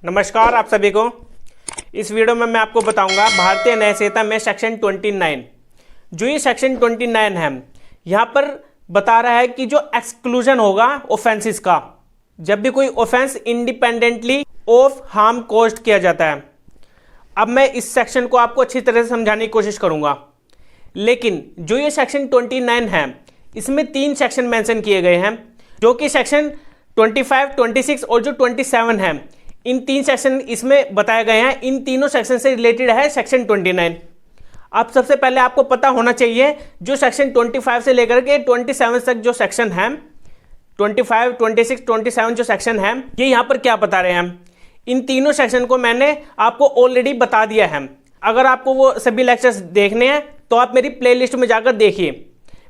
नमस्कार आप सभी को। इस वीडियो में मैं आपको बताऊंगा भारतीय न्याय संहिता में सेक्शन 29। जो ये सेक्शन 29 है, यहाँ पर बता रहा है कि जो एक्सक्लूजन होगा ऑफेंसेस का, जब भी कोई offence independently of harm caused किया जाता है। अब मैं इस सेक्शन को आपको अच्छी तरह से समझाने की कोशिश करूंगा, लेकिन जो ये सेक्शन 29 है, इसमें 3 सेक्शन मेंशन किए गए हैं, जो कि सेक्शन 25, 26 और जो 27 है। इन 3 सेक्शन इसमें बताए गए हैं। इन तीनों सेक्शन से रिलेटेड है सेक्शन 29। अब सबसे पहले आपको पता होना चाहिए जो सेक्शन 25 से लेकर के 27 तक जो सेक्शन है, 25, 26, 27 जो सेक्शन है, ये यहाँ पर क्या बता रहे हैं। इन तीनों सेक्शन को मैंने आपको ऑलरेडी बता दिया है। अगर आपको वो सभी लेक्चर्स देखने हैं तो आप मेरी प्लेलिस्ट में जाकर देखिए।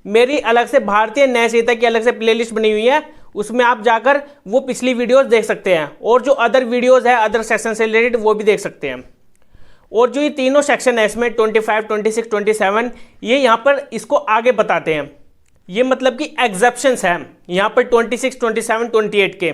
मेरी अलग से भारतीय न्याय संहिता की अलग से प्लेलिस्ट बनी हुई है, उसमें आप जाकर वो पिछली वीडियोस देख सकते हैं, और जो अदर वीडियोस है अदर सेक्शन से रिलेटेड वो भी देख सकते हैं। और जो ये तीनों सेक्शन है इसमें 25, 26, 27, ये यहाँ पर इसको आगे बताते हैं। ये मतलब कि एग्जेप्शंस हैं यहाँ पर 26, 27, 28 के।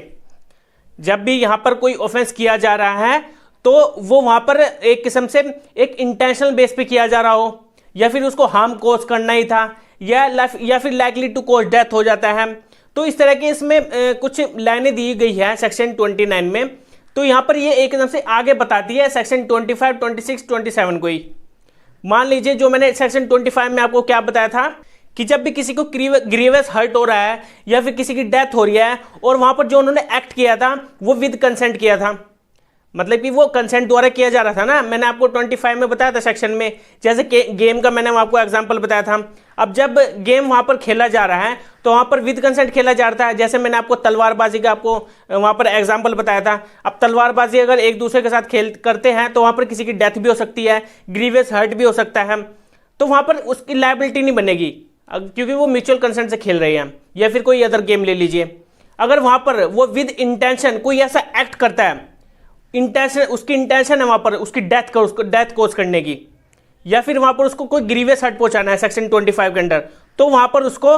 जब भी यहाँ पर कोई ऑफेंस किया जा रहा है तो वो वहाँ पर एक किस्म से एक इंटेंशनल बेस पे किया जा रहा हो, या फिर उसको हार्म कॉज करना ही था, या फिर लाइकली टू कॉज डेथ हो जाता है। तो इस तरह के इसमें कुछ लाइनें दी गई है सेक्शन 29 में। तो यहाँ पर ये एकदम से आगे बताती है सेक्शन 25, 26, 27 को ही। मान लीजिए जो मैंने सेक्शन 25 में आपको क्या बताया था कि जब भी किसी को ग्रीवियस हर्ट हो रहा है या फिर किसी की डेथ हो रही है और वहाँ पर जो उन्होंने एक्ट किया था वो विद कंसेंट किया था, मतलब कि वो कंसेंट द्वारा किया जा रहा था ना। मैंने आपको 25 में बताया था सेक्शन में, जैसे गेम का मैंने आपको एग्जांपल बताया था। अब जब गेम वहाँ पर खेला जा रहा है तो वहाँ पर विद कंसेंट खेला जा रहा है। जैसे मैंने आपको तलवारबाजी का आपको वहाँ पर एग्जांपल बताया था। अब तलवारबाजी अगर एक दूसरे के साथ खेल करते हैं तो वहाँ पर किसी की डेथ भी हो सकती है, ग्रीवियस हर्ट भी हो सकता है, तो वहाँ पर उसकी लायबिलिटी नहीं बनेगी क्योंकि वो म्यूचुअल कंसेंट से खेल रहे हैं। या फिर कोई अदर गेम ले लीजिए, अगर वहाँ पर वो विद इंटेंशन कोई ऐसा एक्ट करता है, इंटेंशन उसकी इंटेंशन है वहाँ पर उसकी डेथ कोज करने की, या फिर वहाँ पर उसको कोई ग्रीवियस हर्ट पहुँचाना है सेक्शन 25 के अंडर, तो वहाँ पर उसको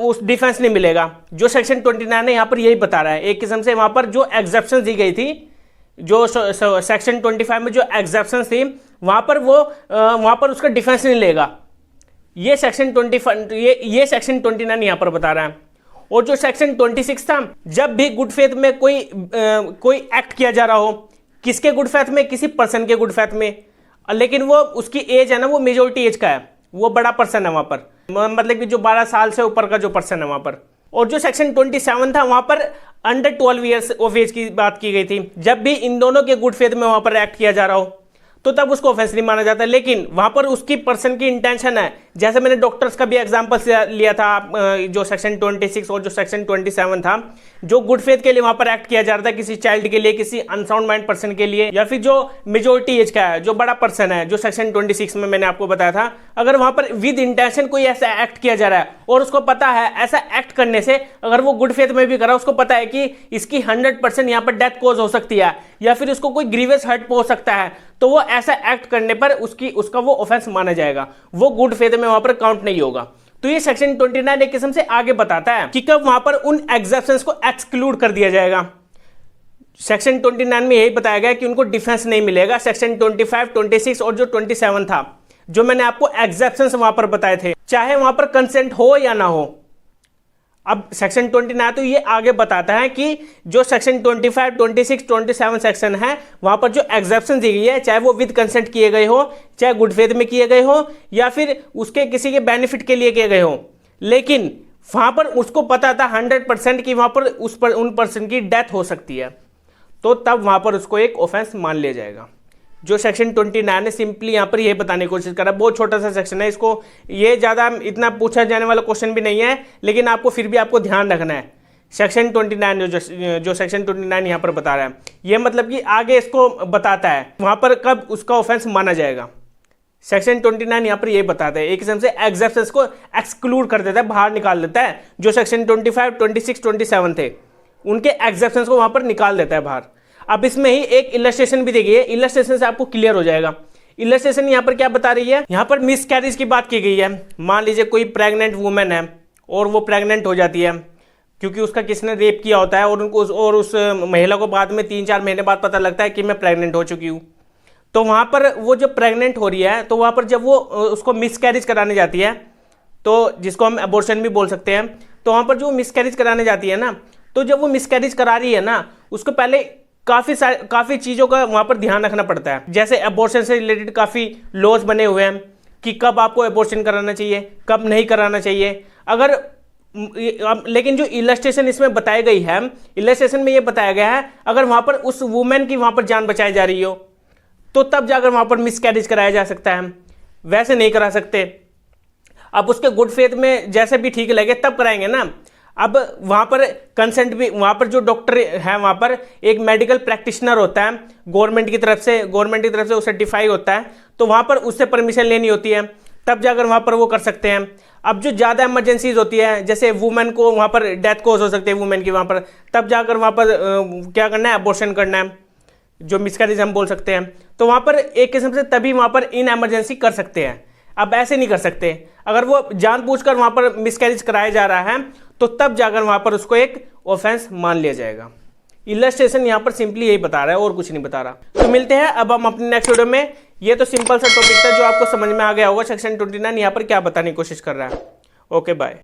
उस डिफेंस नहीं मिलेगा। जो सेक्शन 29 है यहाँ पर यही बता रहा है। एक किस्म से वहाँ पर जो एग्जेप्शन दी गई थी, जो सेक्शन 25 में जो एग्जेप्शन थी, वहाँ पर उसका डिफेंस नहीं लेगा। ये सेक्शन 25 ये सेक्शन 29 यहाँ पर बता रहा है। और जो सेक्शन 26 था, जब भी गुड फेथ में कोई एक्ट किया जा रहा हो, किसके गुड फेथ में, किसी पर्सन के गुड फेथ में, लेकिन वो उसकी एज है ना वो मेजोरिटी एज का है, वो बड़ा पर्सन है वहाँ पर, मतलब कि जो 12 साल से ऊपर का जो पर्सन है वहाँ पर। और जो सेक्शन 27 था वहाँ पर अंडर 12 ईयर्स ऑफ एज की बात की गई थी। जब भी इन दोनों के गुड फेथ में वहाँ पर एक्ट किया जा रहा हो तो तब उसको ऑफेंस नहीं माना जाता, लेकिन वहां पर उसकी पर्सन की इंटेंशन है। जैसे मैंने डॉक्टर्स का भी एग्जांपल लिया था, जो सेक्शन 26 और जो सेक्शन 27 था, जो गुड फेथ के लिए वहां पर एक्ट किया जा रहा था, किसी चाइल्ड के लिए, किसी अनसाउंड माइंड पर्सन के लिए, या फिर जो मेजोरिटी एज का है, जो बड़ा पर्सन है, जो सेक्शन 26 में मैंने आपको बताया था। अगर वहां पर विद इंटेंशन कोई ऐसा एक्ट किया जा रहा है और उसको पता है ऐसा एक्ट करने से, अगर वो गुड फेथ में भी करा, उसको पता है कि इसकी 100% यहाँ पर डेथ कोज हो सकती है, या फिर उसको कोई ग्रीवियस हर्ट पहुंच सकता है, तो वो ऐसा एक्ट करने पर उसका वो ऑफेंस माना जाएगा, वो गुड फेथ में वहां पर काउंट नहीं होगा। तो ये सेक्शन 29 एक किस्म से आगे बताता है कि कब वहां पर उन एग्जेप्शंस को एक्सक्लूड कर दिया जाएगा। सेक्शन 29 में यही बताया गया कि उनको डिफेंस नहीं मिलेगा। सेक्शन 25, 26 और जो 27 था, जो मैंने आपको एग्जेप्शंस वहां पर बताए थे, चाहे वहां पर कंसेंट हो या ना हो। अब सेक्शन 29 तो ये आगे बताता है कि जो सेक्शन 25, 26, 27 सेक्शन है, वहां पर जो एग्जेप्शन दी गई है, चाहे वो विद कंसेंट किए गए हो, चाहे गुड फेथ में किए गए हो, या फिर उसके किसी के बेनिफिट के लिए किए गए हो, लेकिन वहां पर उसको पता था 100% कि वहां पर उन पर्सन की डेथ हो सकती है, तो तब वहां पर उसको एक ऑफेंस मान लिया जाएगा। जो सेक्शन 29 है सिंपली यहाँ पर यह बताने की कोशिश कर रहा है। बहुत छोटा सा सेक्शन है, इसको ये ज़्यादा इतना पूछा जाने वाला क्वेश्चन भी नहीं है, लेकिन आपको फिर भी आपको ध्यान रखना है। सेक्शन 29 जो सेक्शन 29 यहाँ पर बता रहा है, ये मतलब कि आगे इसको बताता है वहाँ पर कब उसका ऑफेंस माना जाएगा। सेक्शन 29 यहाँ पर यही बताता है, एक किस्म से एग्जेप्शंस को एक्सक्लूड कर देता है, बाहर निकाल देता है। जो सेक्शन 25, 26, 27 थे, उनके एग्जेप्शंस को वहाँ पर निकाल देता है बाहर। अब इसमें ही एक इलस्ट्रेशन भी दी गई है, इलस्ट्रेशन से आपको क्लियर हो जाएगा। इलस्ट्रेशन यहाँ पर क्या बता रही है, यहाँ पर मिसकैरेज की बात की गई है। मान लीजिए कोई प्रेग्नेंट वुमेन है और वो प्रेग्नेंट हो जाती है, क्योंकि उसका किसने रेप किया होता है और उस महिला को बाद में 3-4 महीने बाद पता लगता है कि मैं प्रेग्नेंट हो चुकी हूँ। तो वहाँ पर वो जब प्रेग्नेंट हो रही है तो वहाँ पर जब वो उसको मिसकैरेज कराने जाती है, तो जिसको हम अबॉर्शन भी बोल सकते हैं, तो वहाँ पर जो मिसकैरेज कराने जाती है ना, तो जब वो मिसकैरेज करा रही है ना, उसको पहले काफ़ी चीज़ों का वहाँ पर ध्यान रखना पड़ता है। जैसे अबॉर्शन से रिलेटेड काफ़ी लॉज बने हुए हैं कि कब आपको अबॉर्शन कराना चाहिए, कब नहीं कराना चाहिए। अगर लेकिन जो इलस्ट्रेशन इसमें बताई गई है, इलस्ट्रेशन में ये बताया गया है अगर वहाँ पर उस वुमेन की वहाँ पर जान बचाई जा रही हो तो तब जाकर वहाँ पर मिसकैरेज कराया जा सकता है, वैसे नहीं करा सकते। अब उसके गुड फेथ में जैसे भी ठीक लगे तब कराएंगे ना। अब वहाँ पर कंसेंट भी, वहाँ पर जो डॉक्टर है वहाँ पर एक मेडिकल प्रैक्टिशनर होता है गवर्नमेंट की तरफ से वो सर्टिफाई होता है, तो वहाँ पर उससे परमिशन लेनी होती है, तब जाकर वहाँ पर वो कर सकते हैं। अब जो ज़्यादा इमरजेंसीज होती है, जैसे वुमेन को वहाँ पर डेथ कोज हो सकती है वुमेन की वहाँ पर, तब जाकर वहाँ पर क्या करना है, अबॉर्शन करना है, जो मिसकैरेज हम बोल सकते हैं। तो वहाँ पर एक किस्म से तभी वहाँ पर इन एमरजेंसी कर सकते हैं। अब ऐसे नहीं कर सकते, अगर वो जानबूझकर वहाँ पर मिसकैरेज कराया जा रहा है तो तब जाकर वहाँ पर उसको एक ऑफेंस मान लिया जाएगा। इलस्ट्रेशन यहाँ पर सिंपली यही बता रहा है और कुछ नहीं बता रहा। तो मिलते हैं अब हम अपने नेक्स्ट वीडियो में। ये तो सिंपल सा टॉपिक था जो आपको समझ में आ गया होगा, सेक्शन 29 यहाँ पर क्या बताने की कोशिश कर रहा है। Okay bye.